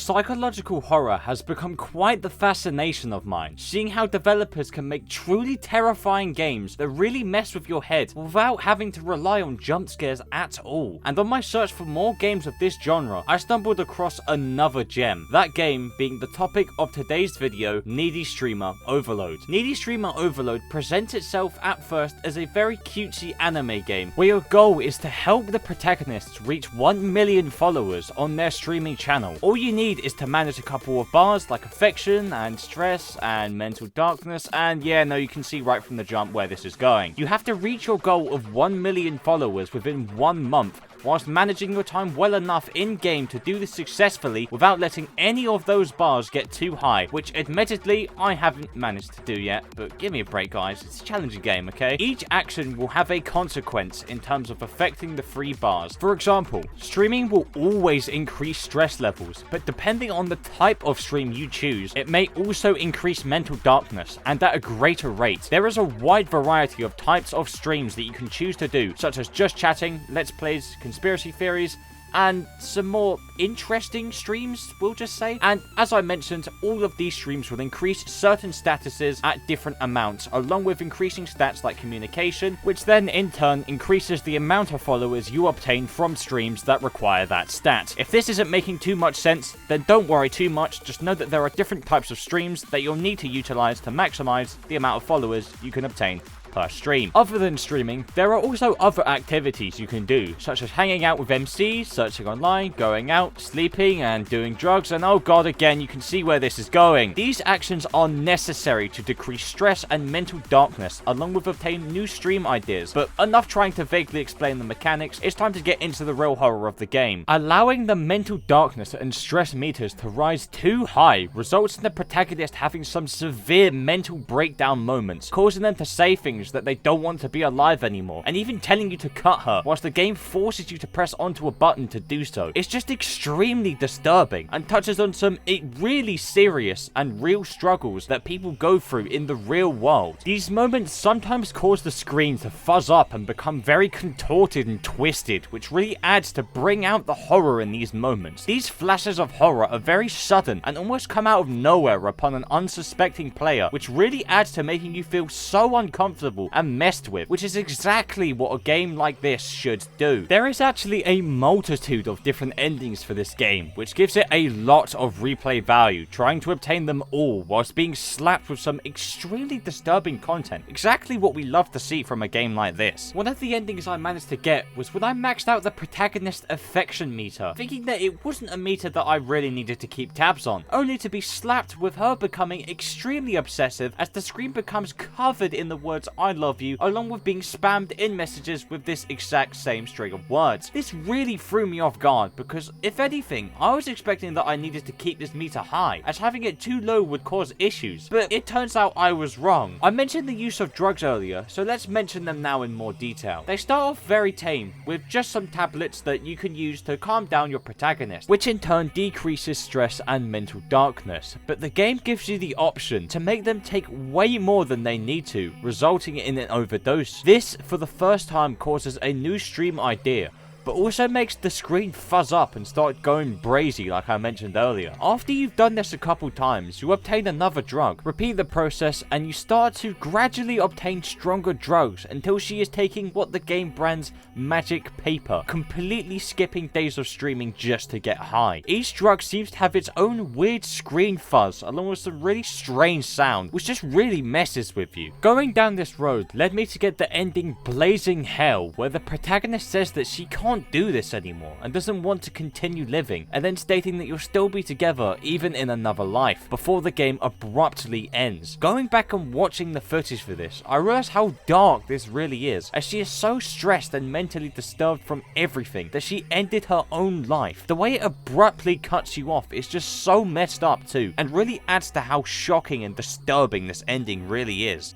Psychological horror has become quite the fascination of mine, seeing how developers can make truly terrifying games that really mess with your head without having to rely on jump scares at all. And on my search for more games of this genre, I stumbled across another gem, that game being the topic of today's video, Needy Streamer Overload. Needy Streamer Overload presents itself at first as a very cutesy anime game, where your goal is to help the protagonists reach 1 million followers on their streaming channel. All you need is to manage a couple of bars like affection and stress and mental darkness, and yeah, no, you can see right from the jump where this is going. You have to reach your goal of 1 million followers within 1 month, whilst managing your time well enough in-game to do this successfully without letting any of those bars get too high, which admittedly I haven't managed to do yet, but give me a break guys, it's a challenging game, okay? Each action will have a consequence in terms of affecting the free bars. For example, streaming will always increase stress levels, but depending on the type of stream you choose, it may also increase mental darkness, and at a greater rate. There is a wide variety of types of streams that you can choose to do, such as just chatting, let's plays, conspiracy theories, and some more interesting streams, we'll just say. And as I mentioned, all of these streams will increase certain statuses at different amounts, along with increasing stats like communication, which then in turn increases the amount of followers you obtain from streams that require that stat. If this isn't making too much sense, then don't worry too much, just know that there are different types of streams that you'll need to utilize to maximize the amount of followers you can obtain per stream. Other than streaming, there are also other activities you can do, such as hanging out with MCs, searching online, going out, sleeping, and doing drugs, and oh god, again, you can see where this is going. These actions are necessary to decrease stress and mental darkness, along with obtain new stream ideas, but enough trying to vaguely explain the mechanics, it's time to get into the real horror of the game. Allowing the mental darkness and stress meters to rise too high results in the protagonist having some severe mental breakdown moments, causing them to say things that they don't want to be alive anymore, and even telling you to cut her, whilst the game forces you to press onto a button to do so. It's just extremely disturbing, and touches on some really serious and real struggles that people go through in the real world. These moments sometimes cause the screen to fuzz up and become very contorted and twisted, which really adds to bring out the horror in these moments. These flashes of horror are very sudden and almost come out of nowhere upon an unsuspecting player, which really adds to making you feel so uncomfortable and messed with, which is exactly what a game like this should do. There is actually a multitude of different endings for this game, which gives it a lot of replay value, trying to obtain them all whilst being slapped with some extremely disturbing content. Exactly what we love to see from a game like this. One of the endings I managed to get was when I maxed out the protagonist affection meter, thinking that it wasn't a meter that I really needed to keep tabs on, only to be slapped with her becoming extremely obsessive as the screen becomes covered in the words "I love you," along with being spammed in messages with this exact same string of words. This really threw me off guard, because if anything, I was expecting that I needed to keep this meter high, as having it too low would cause issues, but it turns out I was wrong. I mentioned the use of drugs earlier, so let's mention them now in more detail. They start off very tame, with just some tablets that you can use to calm down your protagonist, which in turn decreases stress and mental darkness, but the game gives you the option to make them take way more than they need to, resulting in an overdose. This, for the first time, causes a new stream idea, but also makes the screen fuzz up and start going brazy like I mentioned earlier. After you've done this a couple times, you obtain another drug, repeat the process, and you start to gradually obtain stronger drugs until she is taking what the game brands magic paper, completely skipping days of streaming just to get high. Each drug seems to have its own weird screen fuzz along with some really strange sound, which just really messes with you. Going down this road led me to get the ending Blazing Hell, where the protagonist says that she can't do this anymore and doesn't want to continue living, and then stating that you'll still be together even in another life, before the game abruptly ends. Going back and watching the footage for this, I realized how dark this really is, as she is so stressed and mentally disturbed from everything that she ended her own life. The way it abruptly cuts you off is just so messed up too, and really adds to how shocking and disturbing this ending really is.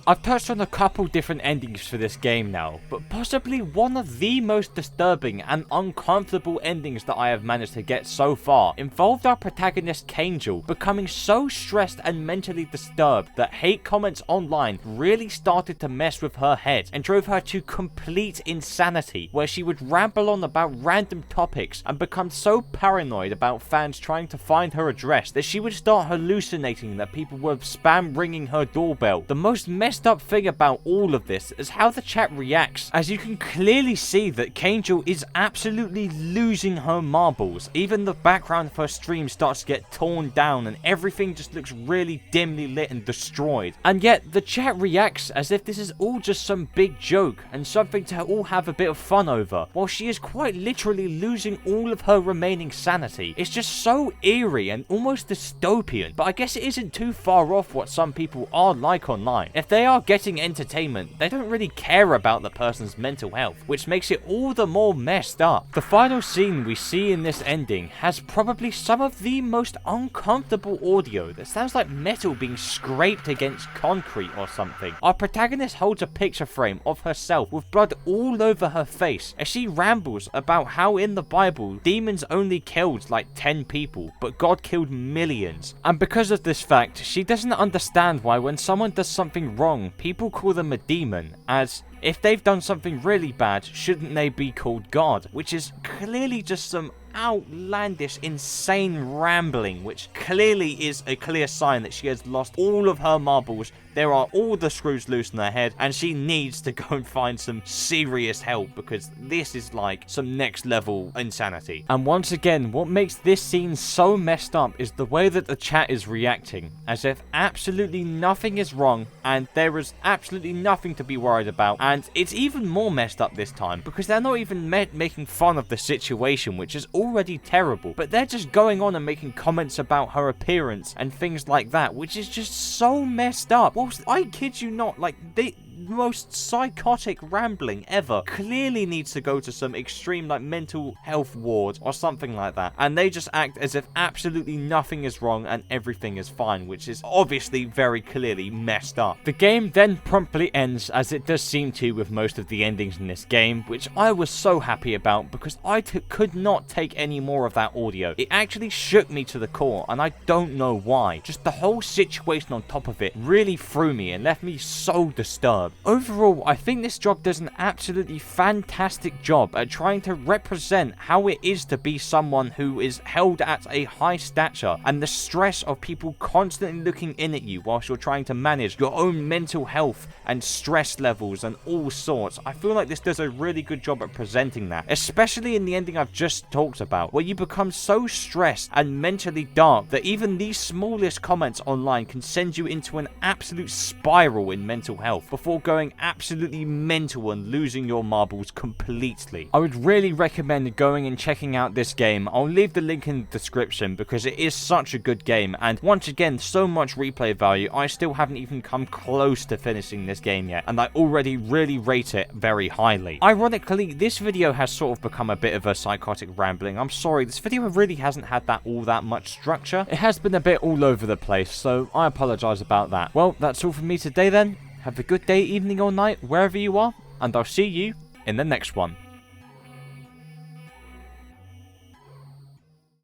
I've touched on a couple different endings for this game now, but possibly one of the most disturbing and uncomfortable endings that I have managed to get so far involved our protagonist Kangel becoming so stressed and mentally disturbed that hate comments online really started to mess with her head and drove her to complete insanity, where she would ramble on about random topics and become so paranoid about fans trying to find her address that she would start hallucinating that people were spam ringing her doorbell. The most messed up thing about all of this is how the chat reacts, as you can clearly see that Kangel is absolutely losing her marbles. Even the background of her stream starts to get torn down and everything just looks really dimly lit and destroyed. And yet the chat reacts as if this is all just some big joke and something to all have a bit of fun over, while she is quite literally losing all of her remaining sanity. It's just so eerie and almost dystopian, but I guess it isn't too far off what some people are like online. If they are getting entertainment, they don't really care about the person's mental health, which makes it all the more messed up. The final scene we see in this ending has probably some of the most uncomfortable audio that sounds like metal being scraped against concrete or something. Our protagonist holds a picture frame of herself with blood all over her face as she rambles about how in the Bible demons only killed like 10 people, but God killed millions. And because of this fact, she doesn't understand why when someone does something wrong, people call them a demon, as if they've done something really bad, shouldn't they be called God? Which is clearly just some outlandish, insane rambling, which clearly is a clear sign that she has lost all of her marbles. There are all the screws loose in her head, and she needs to go and find some serious help, because this is like some next level insanity. And once again, what makes this scene so messed up is the way that the chat is reacting, as if absolutely nothing is wrong and there is absolutely nothing to be worried about. And it's even more messed up this time because they're not even making fun of the situation, which is already terrible, but they're just going on and making comments about her appearance and things like that, which is just so messed up. Whilst I kid you not, like, the most psychotic rambling ever clearly needs to go to some extreme like mental health ward or something like that, and they just act as if absolutely nothing is wrong and everything is fine, which is obviously very clearly messed up. The game then promptly ends, as it does seem to with most of the endings in this game, which I was so happy about because I could not take any more of that audio. It actually shook me to the core, and I don't know why. Just the whole situation on top of it really threw me and left me so disturbed. Overall, I think this job does an absolutely fantastic job at trying to represent how it is to be someone who is held at a high stature and the stress of people constantly looking in at you whilst you're trying to manage your own mental health and stress levels and all sorts. I feel like this does a really good job at presenting that, especially in the ending I've just talked about, where you become so stressed and mentally dark that even the smallest comments online can send you into an absolute spiral in mental health before going absolutely mental and losing your marbles completely. I would really recommend going and checking out this game. I'll leave the link in the description because it is such a good game, and once again, so much replay value. I still haven't even come close to finishing this game yet, and I already really rate it very highly. Ironically, this video has sort of become a bit of a psychotic rambling. I'm sorry, this video really hasn't had all that much structure. It has been a bit all over the place, so I apologize about that. Well, that's all from me today then. Have a good day, evening or night, wherever you are, and I'll see you in the next one.